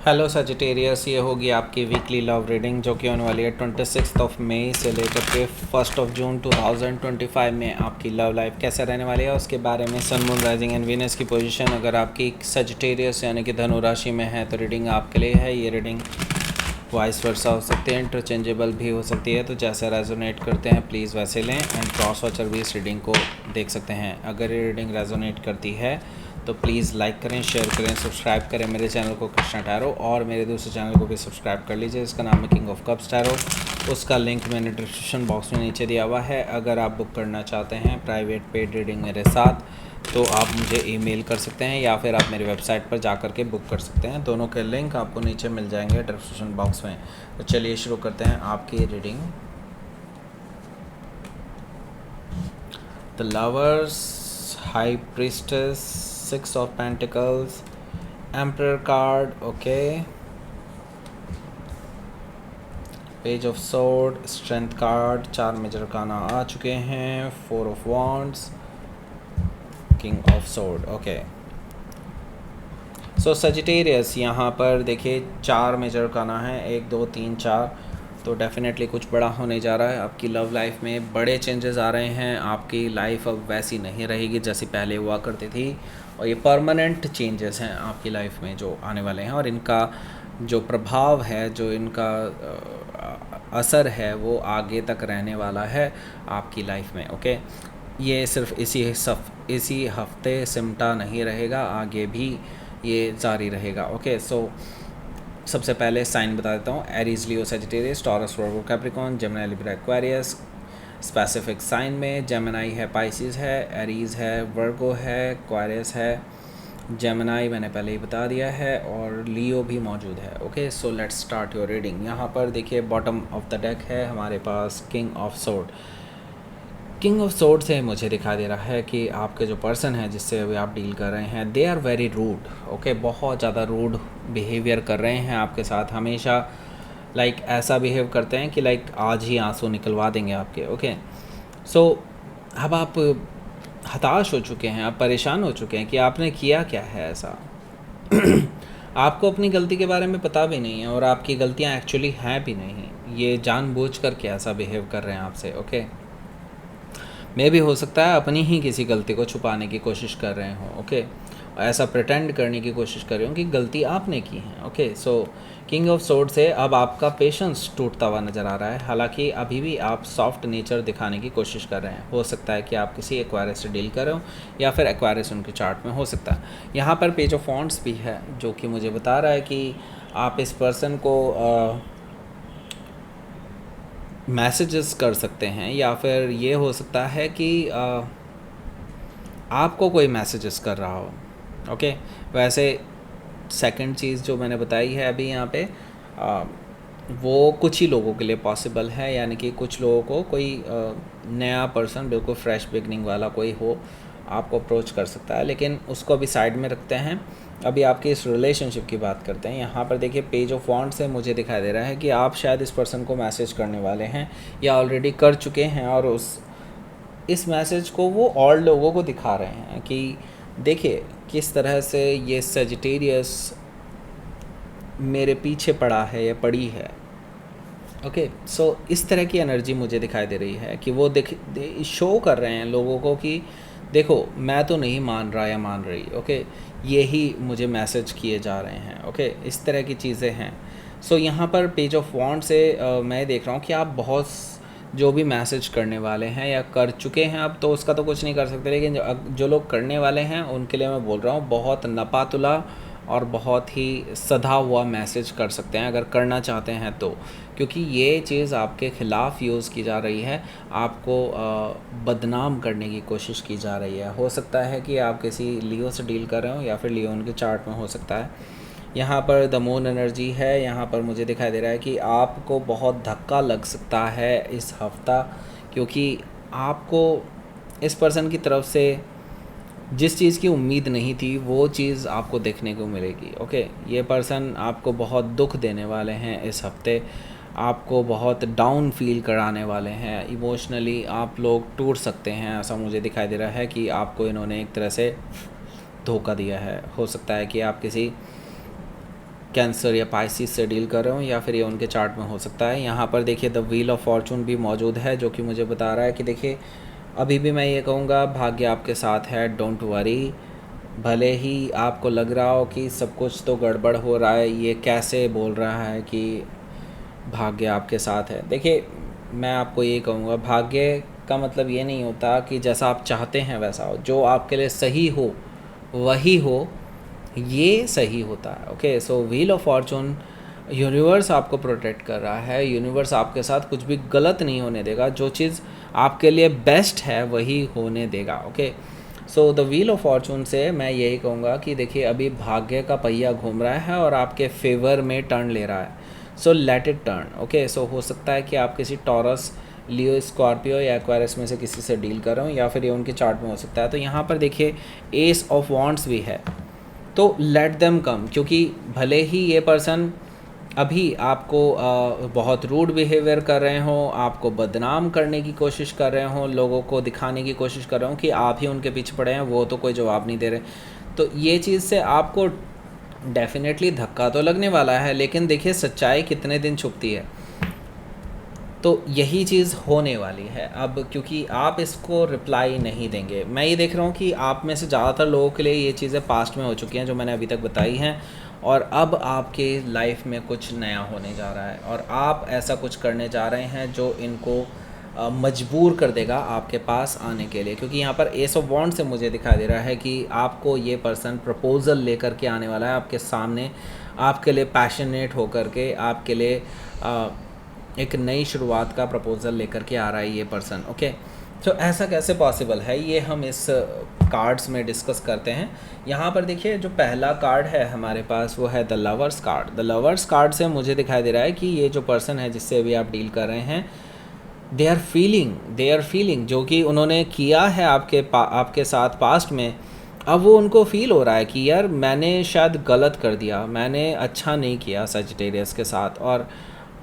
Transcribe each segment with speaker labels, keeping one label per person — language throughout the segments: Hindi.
Speaker 1: हेलो सजिटेरियस, ये होगी आपकी वीकली लव रीडिंग जो कि होने वाली है 26 मई से लेकर के 1 जून 2025 में। आपकी लव लाइफ कैसे रहने वाली है उसके बारे में, sun moon rising and Venus की पोजीशन अगर आपकी सजिटेरियस यानी कि धनु राशि में है तो रीडिंग आपके लिए है। ये रीडिंग वाइस वर्सा हो सकती है, इंटरचेंजेबल भी हो सकती है, तो जैसे रेजोनेट करते हैं प्लीज़ वैसे लें। एंड क्रॉस वॉचर भी इस रीडिंग को देख सकते हैं। अगर ये रीडिंग रेजोनेट करती है तो प्लीज़ लाइक करें, शेयर करें, सब्सक्राइब करें मेरे चैनल को कृष्णा टैरो, और मेरे दूसरे चैनल को भी सब्सक्राइब कर लीजिए, इसका नाम है किंग ऑफ कप्स टैरो। उसका लिंक मैंने डिस्क्रिप्शन बॉक्स में नीचे दिया हुआ है। अगर आप बुक करना चाहते हैं प्राइवेट पेड रीडिंग मेरे साथ तो आप मुझे ईमेल कर सकते हैं या फिर आप मेरी वेबसाइट पर जा कर के बुक कर सकते हैं। दोनों के लिंक आपको नीचे मिल जाएंगे डिस्क्रिप्शन बॉक्स में। तो चलिए शुरू करते हैं आपकी reading. The lovers, high priestess, 6 of Pentacles, Emperor card, okay, Page of Sword, Strength card, 4 major काना आ चुके हैं, 4 of Wands, King of Sword, okay. So Sagittarius यहाँ पर देखिए 4 मेजर काना है, 1 2 3 4, तो डेफिनेटली कुछ बड़ा होने जा रहा है आपकी लव लाइफ में। बड़े चेंजेस आ रहे हैं। आपकी लाइफ अब वैसी नहीं रहेगी जैसी पहले हुआ करती थी, और ये परमानेंट चेंजेस हैं आपकी लाइफ में जो आने वाले हैं, और इनका जो प्रभाव है, जो इनका असर है, वो आगे तक रहने वाला है आपकी लाइफ में, ओके। ये सिर्फ इसी हफ्ते सिमटा नहीं रहेगा, आगे भी ये जारी रहेगा, ओके। सो सबसे पहले साइन बता देता हूँ, Aries, Leo, Sagittarius, Taurus, Virgo, Capricorn, Gemini, Libra, Aquarius. Specific sign में जेमिनी है, पाइसिस है, एरीज है, वर्गो है, एक्वेरियस है, जेमिनी मैंने पहले ही बता दिया है, और लियो भी मौजूद है, okay. So let's start your reading. यहाँ पर देखिए बॉटम ऑफ द डेक है हमारे पास king of sword. King of sword से मुझे दिखा दे रहा है कि आपके जो पर्सन है जिससे अभी आप डील कर रहे हैं, they are very rude, okay. बहुत ज़्यादा रूड बिहेवियर कर रहे हैं आपके साथ, हमेशा लाइक ऐसा बिहेव करते हैं कि लाइक आज ही आंसू निकलवा देंगे आपके, ओके। सो अब आप हताश हो चुके हैं, आप परेशान हो चुके हैं कि आपने किया क्या है ऐसा। आपको अपनी गलती के बारे में पता भी नहीं है, और आपकी गलतियां एक्चुअली हैं भी नहीं। ये जानबूझ कर के ऐसा बिहेव कर रहे हैं आपसे, ओके। मे भी हो सकता है अपनी ही किसी गलती को छुपाने की कोशिश कर रहे हों, ओके। ऐसा प्रिटेंड करने की कोशिश कर रहे हो कि गलती आपने की है, okay. So king of sword से अब आपका पेशेंस टूटता हुआ नज़र आ रहा है। हालांकि अभी भी आप सॉफ्ट नेचर दिखाने की कोशिश कर रहे हैं। हो सकता है कि आप किसी एक्वायरस से डील कर रहे हो, या फिर एक्वायरस उनके चार्ट में हो सकता है। यहाँ पर पेज ऑफ वॉन्ड्स भी है जो कि मुझे बता रहा है कि आप इस पर्सन को मैसेजेस कर सकते हैं, या फिर ये हो सकता है कि आपको कोई मैसेजेस कर रहा हो, ओके। वैसे सेकंड चीज़ जो मैंने बताई है अभी यहाँ पे, वो कुछ ही लोगों के लिए पॉसिबल है, यानी कि कुछ लोगों को कोई नया पर्सन, बिल्कुल फ्रेश बिगनिंग वाला कोई हो, आपको अप्रोच कर सकता है। लेकिन उसको अभी साइड में रखते हैं, अभी आपकी इस रिलेशनशिप की बात करते हैं। यहाँ पर देखिए पेज ऑफ वॉन्ड से मुझे दिखाई दे रहा है कि आप शायद इस पर्सन को मैसेज करने वाले हैं, या ऑलरेडी कर चुके हैं, और इस मैसेज को वो और लोगों को दिखा रहे हैं कि देखिए किस तरह से ये सजिटेरियस मेरे पीछे पड़ा है या पड़ी है, ओके। सो इस तरह की एनर्जी मुझे दिखाई दे रही है कि वो शो कर रहे हैं लोगों को कि देखो मैं तो नहीं मान रहा या मान रही, ओके। यही मुझे मैसेज किए जा रहे हैं, ओके। इस तरह की चीज़ें हैं। सो यहाँ पर पेज ऑफ वॉन्ड से मैं देख रहा हूँ कि आप बहुत जो भी मैसेज करने वाले हैं या कर चुके हैं, अब तो उसका तो कुछ नहीं कर सकते, लेकिन जो लोग करने वाले हैं उनके लिए मैं बोल रहा हूँ बहुत नपातुला और बहुत ही सधा हुआ मैसेज कर सकते हैं अगर करना चाहते हैं तो, क्योंकि ये चीज़ आपके ख़िलाफ़ यूज़ की जा रही है, आपको बदनाम करने की कोशिश की जा रही है। हो सकता है कि आप किसी लियो से डील कर रहे हो, या फिर लियो उनके चार्ट में हो सकता है। यहाँ पर द मून एनर्जी है। यहाँ पर मुझे दिखाई दे रहा है कि आपको बहुत धक्का लग सकता है इस हफ्ता, क्योंकि आपको इस पर्सन की तरफ से जिस चीज़ की उम्मीद नहीं थी वो चीज़ आपको देखने को मिलेगी, ओके। ये पर्सन आपको बहुत दुख देने वाले हैं इस हफ्ते, आपको बहुत डाउन फील कराने वाले हैं। इमोशनली आप लोग टूट सकते हैं, ऐसा मुझे दिखाई दे रहा है कि आपको इन्होंने एक तरह से धोखा दिया है। हो सकता है कि आप किसी कैंसर या पाइसिस से डील कर रहे हो, या फिर ये उनके चार्ट में हो सकता है। यहाँ पर देखिए द व्हील ऑफ फॉर्चून भी मौजूद है, जो कि मुझे बता रहा है कि देखिए अभी भी मैं ये कहूँगा भाग्य आपके साथ है, डोंट वरी। भले ही आपको लग रहा हो कि सब कुछ तो गड़बड़ हो रहा है, ये कैसे बोल रहा है कि भाग्य आपके साथ है। देखिए मैं आपको ये कहूँगा, भाग्य का मतलब ये नहीं होता कि जैसा आप चाहते हैं वैसा हो, जो आपके लिए सही हो वही हो, ये सही होता है। Okay, so wheel of Fortune, universe आपको प्रोटेक्ट कर रहा है, यूनिवर्स आपके साथ कुछ भी गलत नहीं होने देगा, जो चीज़ आपके लिए बेस्ट है वही होने देगा। Okay, so the wheel of Fortune से मैं यही कहूँगा कि देखिए अभी भाग्य का पहिया घूम रहा है और आपके फेवर में टर्न ले रहा है, so let it turn. Okay, so हो सकता है कि आप किसी टॉरस, लियो, स्कॉर्पियो या एक्वायरस में से किसी से डील कर रहे हो, या फिर ये उनके चार्ट में हो सकता है। तो यहाँ पर देखिए एस ऑफ वॉन्ट्स भी है, तो लेट देम कम, क्योंकि भले ही ये पर्सन अभी आपको बहुत रूड बिहेवियर कर रहे हो, आपको बदनाम करने की कोशिश कर रहे हो, लोगों को दिखाने की कोशिश कर रहे हो कि आप ही उनके पीछे पड़े हैं, वो तो कोई जवाब नहीं दे रहे, तो ये चीज़ से आपको डेफिनेटली धक्का तो लगने वाला है, लेकिन देखिए सच्चाई कितने दिन छुपती है, तो यही चीज़ होने वाली है अब, क्योंकि आप इसको रिप्लाई नहीं देंगे। मैं ये देख रहा हूँ कि आप में से ज़्यादातर लोगों के लिए ये चीज़ें पास्ट में हो चुकी हैं जो मैंने अभी तक बताई हैं, और अब आपके लाइफ में कुछ नया होने जा रहा है, और आप ऐसा कुछ करने जा रहे हैं जो इनको मजबूर कर देगा आपके पास आने के लिए। क्योंकि यहाँ पर एस ऑफ वॉन्ड से मुझे दिखाई दे रहा है कि आपको ये पर्सन प्रपोज़ल लेकर के आने वाला है आपके सामने, आपके लिए पैशनेट होकर के, आपके लिए एक नई शुरुआत का प्रपोज़ल लेकर के आ रहा है ये पर्सन। ओके, तो ऐसा कैसे पॉसिबल है, ये हम इस कार्ड्स में डिस्कस करते हैं। यहाँ पर देखिए जो पहला कार्ड है हमारे पास वो है the lovers card. The lovers card से मुझे दिखाई दे रहा है कि ये जो पर्सन है जिससे अभी आप डील कर रहे हैं, दे आर फीलिंग जो कि उन्होंने किया है आपके साथ पास्ट में, अब वो उनको फील हो रहा है कि यार मैंने शायद गलत कर दिया, मैंने अच्छा नहीं किया सजिटेरियस के साथ, और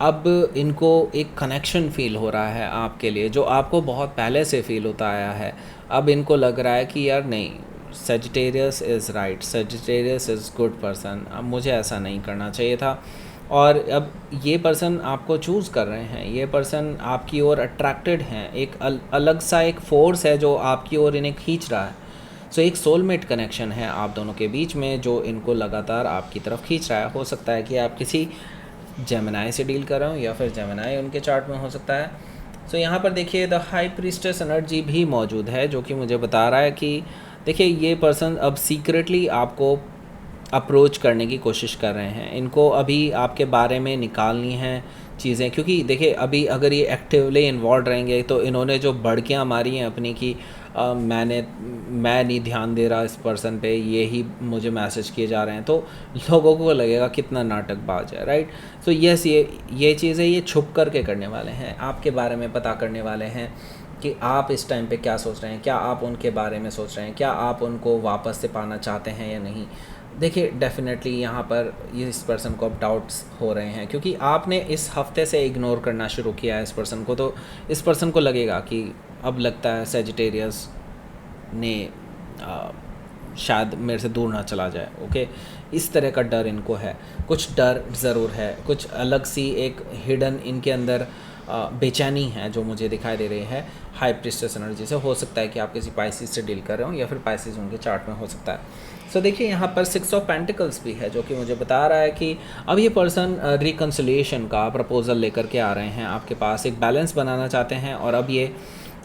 Speaker 1: अब इनको एक कनेक्शन फ़ील हो रहा है आपके लिए, जो आपको बहुत पहले से फ़ील होता आया है। अब इनको लग रहा है कि यार नहीं, Sagittarius is right, Sagittarius is good person, अब मुझे ऐसा नहीं करना चाहिए था, और अब ये पर्सन आपको चूज़ कर रहे हैं, ये पर्सन आपकी ओर अट्रैक्टेड हैं, एक अलग सा एक फोर्स है जो आपकी ओर इन्हें खींच रहा है। सो एक सोलमेट कनेक्शन है आप दोनों के बीच में जो इनको लगातार आपकी तरफ खींच रहा है। हो सकता है कि आप किसी जेमिनाई से डील कर रहे हो, या फिर जेमिनाई उनके चार्ट में हो सकता है। सो यहाँ पर देखिए द हाई प्रीस्टेस एनर्जी भी मौजूद है, जो कि मुझे बता रहा है कि देखिए ये पर्सन अब सीक्रेटली आपको अप्रोच करने की कोशिश कर रहे हैं, इनको अभी आपके बारे में निकालनी है चीज़ें, क्योंकि देखिए अभी अगर ये एक्टिवली इन्वॉल्व रहेंगे तो इन्होंने जो भड़कियाँ मारी हैं अपनी की मैं नहीं ध्यान दे रहा इस पर्सन पे, ये ही मुझे मैसेज किए जा रहे हैं, तो लोगों को लगेगा कितना नाटकबाज है, राइट। सो यस, ये चीज़ें ये छुप करके करने वाले हैं, आपके बारे में पता करने वाले हैं कि आप इस टाइम पे क्या सोच रहे हैं, क्या आप उनके बारे में सोच रहे हैं, क्या आप उनको वापस से पाना चाहते हैं या नहीं। देखिए डेफिनेटली यहाँ पर इस पर्सन को अब डाउट्स हो रहे हैं, क्योंकि आपने इस हफ्ते से इग्नोर करना शुरू किया है इस पर्सन को, तो इस पर्सन को लगेगा कि अब लगता है सेजिटेरियस ने शायद मेरे से दूर ना चला जाए। ओके, इस तरह का डर इनको है, कुछ डर ज़रूर है, कुछ अलग सी एक हिडन इनके अंदर बेचैनी है जो मुझे दिखाई दे रही है हाई प्रीस्टेस एनर्जी से। हो सकता है कि आप किसी पाइसिस से डील कर रहे हो, या फिर पाइसिस उनके चार्ट में हो सकता है। सो देखिए यहाँ पर 6 ऑफ पेंटिकल्स भी है, जो कि मुझे बता रहा है कि अब ये पर्सन रिकन्सिलिएशन का प्रपोज़ल लेकर के आ रहे हैं आपके पास, एक बैलेंस बनाना चाहते हैं, और अब ये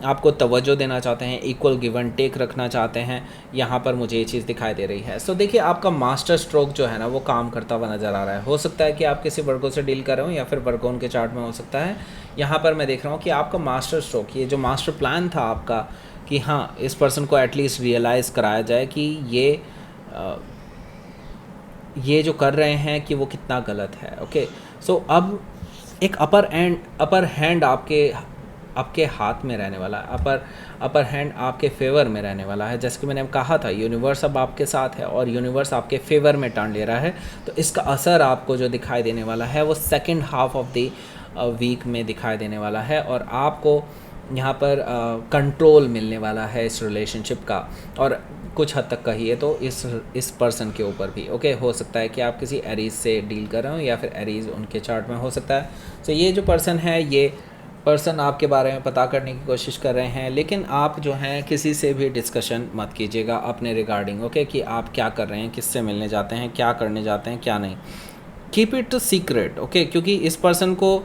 Speaker 1: आपको तवज्जो देना चाहते हैं, इक्वल गिव एंड टेक रखना चाहते हैं। यहाँ पर मुझे ये चीज़ दिखाई दे रही है। सो देखिए आपका मास्टर स्ट्रोक जो है ना वो काम करता हुआ नज़र आ रहा है। हो सकता है कि आप किसी वर्गो से डील कर रहे हो, या फिर वर्गो उनके चार्ट में हो सकता है। यहाँ पर मैं देख रहा हूँ कि आपका मास्टर स्ट्रोक, ये जो मास्टर प्लान था आपका, कि हाँ इस पर्सन को एटलीस्ट रियलाइज़ कराया जाए कि ये जो कर रहे हैं कि वो कितना गलत है। ओके, सो अब एक अपर हैंड आपके हाथ में रहने वाला है, अपर हैंड आपके फेवर में रहने वाला है। जैसे कि मैंने कहा था, यूनिवर्स अब आपके साथ है और यूनिवर्स आपके फेवर में टर्न ले रहा है, तो इसका असर आपको जो दिखाई देने वाला है वो second half of the week में दिखाई देने वाला है, और आपको यहाँ पर कंट्रोल मिलने वाला है इस रिलेशनशिप का। और कुछ हद तक का ही है, तो इस पर्सन के ऊपर भी ओके हो सकता है कि आप किसी एरीज से डील कर रहे हो या फिर एरीज उनके चार्ट में हो सकता है। तो ये जो पर्सन है, ये पर्सन आपके बारे में पता करने की कोशिश कर रहे हैं, लेकिन आप जो हैं किसी से भी डिस्कशन मत कीजिएगा अपने रिगार्डिंग ओके, कि आप क्या कर रहे हैं, किससे मिलने जाते हैं, क्या करने जाते हैं, क्या नहीं। कीप इट सीक्रेट ओके, क्योंकि इस पर्सन को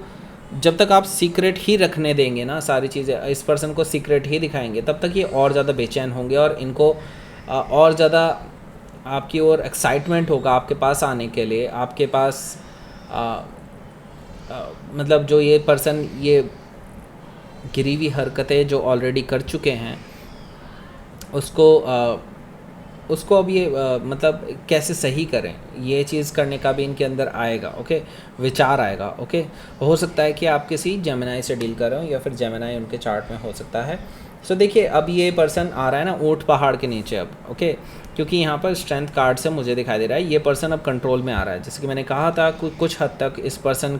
Speaker 1: जब तक आप सीक्रेट ही रखने देंगे ना, सारी चीज़ें इस पर्सन को सीक्रेट ही दिखाएंगे, तब तक ये और ज़्यादा बेचैन होंगे और इनको और ज़्यादा आपकी ओर एक्साइटमेंट होगा आपके पास आने के लिए। आपके पास मतलब जो ये पर्सन ये गिरी हुई हरकतें जो ऑलरेडी कर चुके हैं उसको अब ये मतलब कैसे सही करें, ये चीज़ करने का भी इनके अंदर आएगा ओके, विचार आएगा ओके। हो सकता है कि आप किसी जेमिनाई से डील कर रहे हो या फिर जेमिनाई उनके चार्ट में हो सकता है। सो देखिए अब ये पर्सन आ रहा है ना ऊंट पहाड़ के नीचे अब ओके, क्योंकि यहाँ पर स्ट्रेंथ कार्ड से मुझे दिखाई दे रहा है ये पर्सन अब कंट्रोल में आ रहा है। जैसे कि मैंने कहा था कुछ हद तक इस पर्सन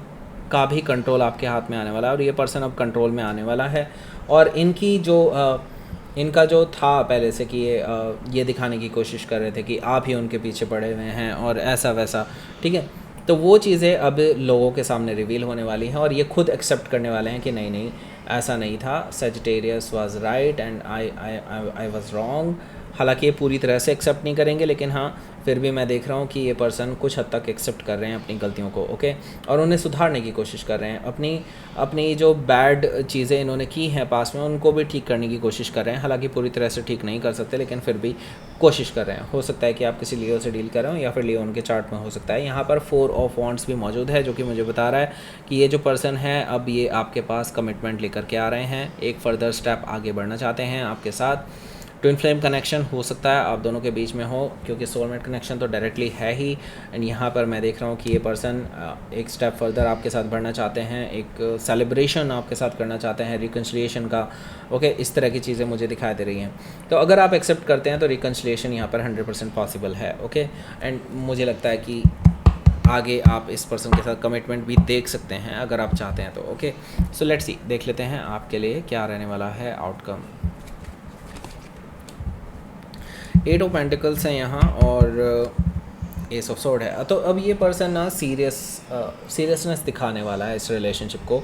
Speaker 1: का भी कंट्रोल आपके हाथ में आने वाला है और ये पर्सन अब कंट्रोल में आने वाला है। और इनकी जो इनका जो था पहले से कि ये दिखाने की कोशिश कर रहे थे कि आप ही उनके पीछे पड़े हुए हैं और ऐसा वैसा, ठीक है, तो वो चीज़ें अब लोगों के सामने रिवील होने वाली हैं और ये खुद एक्सेप्ट करने वाले हैं कि नहीं नहीं ऐसा नहीं था, Sagittarius was right and I was wrong. हालांकि ये पूरी तरह से एक्सेप्ट नहीं करेंगे, लेकिन हाँ फिर भी मैं देख रहा हूँ कि ये पर्सन कुछ हद तक एक्सेप्ट कर रहे हैं अपनी गलतियों को ओके, और उन्हें सुधारने की कोशिश कर रहे हैं। अपनी जो बैड चीज़ें इन्होंने की हैं पास में उनको भी ठीक करने की कोशिश कर रहे हैं। हालांकि पूरी तरह से ठीक नहीं कर सकते, लेकिन फिर भी कोशिश कर रहे हैं। हो सकता है कि आप किसी लियो से डील कर रहे हो या फिर लियो उनके चार्ट में हो सकता है। यहाँ पर 4 ऑफ वॉन्ड्स भी मौजूद है, जो कि मुझे बता रहा है कि ये जो पर्सन है अब ये आपके पास कमिटमेंट लेकर के आ रहे हैं, एक फर्दर स्टेप आगे बढ़ना चाहते हैं आपके साथ। ट्विन फ्लेम कनेक्शन हो सकता है आप दोनों के बीच में हो, क्योंकि सोलमेट कनेक्शन तो डायरेक्टली है ही। एंड यहाँ पर मैं देख रहा हूँ कि ये पर्सन एक स्टेप फर्दर आपके साथ बढ़ना चाहते हैं, एक सेलिब्रेशन आपके साथ करना चाहते हैं रिकन्सिलिएशन का ओके। इस तरह की चीज़ें मुझे दिखाई दे रही हैं। तो अगर आप एक्सेप्ट करते हैं तो रिकन्सिलिएशन यहाँ पर 100% पॉसिबल है ओके। एंड मुझे लगता है कि आगे आप इस पर्सन के साथ कमिटमेंट भी देख सकते हैं अगर आप चाहते हैं तो ओके। सो लेट्स सी, देख लेते हैं आपके लिए क्या रहने वाला है आउटकम। 8 ऑफ पेंटिकल्स हैं यहाँ और एस ऑफ सोर्ड है। तो अब ये पर्सन ना सीरियसनेस दिखाने वाला है इस रिलेशनशिप को,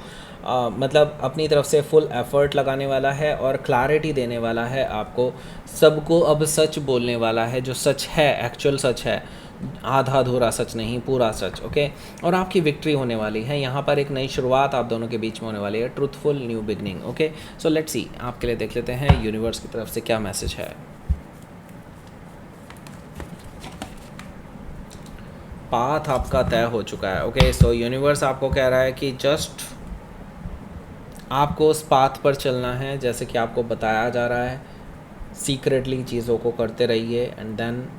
Speaker 1: मतलब अपनी तरफ से फुल एफर्ट लगाने वाला है और क्लैरिटी देने वाला है आपको, सबको अब सच बोलने वाला है, जो सच है एक्चुअल सच है, आधा अधूरा सच नहीं, पूरा सच ओके। और आपकी विक्ट्री होने वाली है यहाँ पर, एक नई शुरुआत आप दोनों के बीच में होने वाली है, truthful new beginning okay. So let's see, आपके लिए देख लेते हैं यूनिवर्स की तरफ से क्या मैसेज है। पाथ आपका तय हो चुका है ओके। सो यूनिवर्स आपको कह रहा है कि जस्ट आपको उस पाथ पर चलना है जैसे कि आपको बताया जा रहा है, सीक्रेटली चीज़ों को करते रहिए and then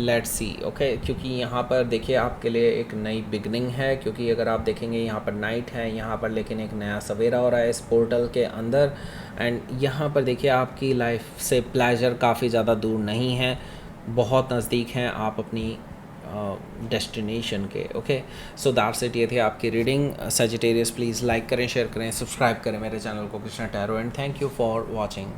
Speaker 1: let's see okay. क्योंकि यहाँ पर देखिए आपके लिए एक नई बिगनिंग है, क्योंकि अगर आप देखेंगे यहाँ पर नाइट है यहाँ पर, लेकिन एक नया सवेरा हो रहा है इस पोर्टल के अंदर। एंड यहाँ पर देखिए आपकी लाइफ से प्लेजर काफ़ी ज़्यादा दूर नहीं है, बहुत नज़दीक हैं आप अपनी डेस्टिनेशन के ओके। सो दैट्स इट, ये थी आपकी रीडिंग। सजिटेरियस प्लीज़ लाइक करें, शेयर करें, सब्सक्राइब करें मेरे चैनल को Krishna tarot and thank you for watching.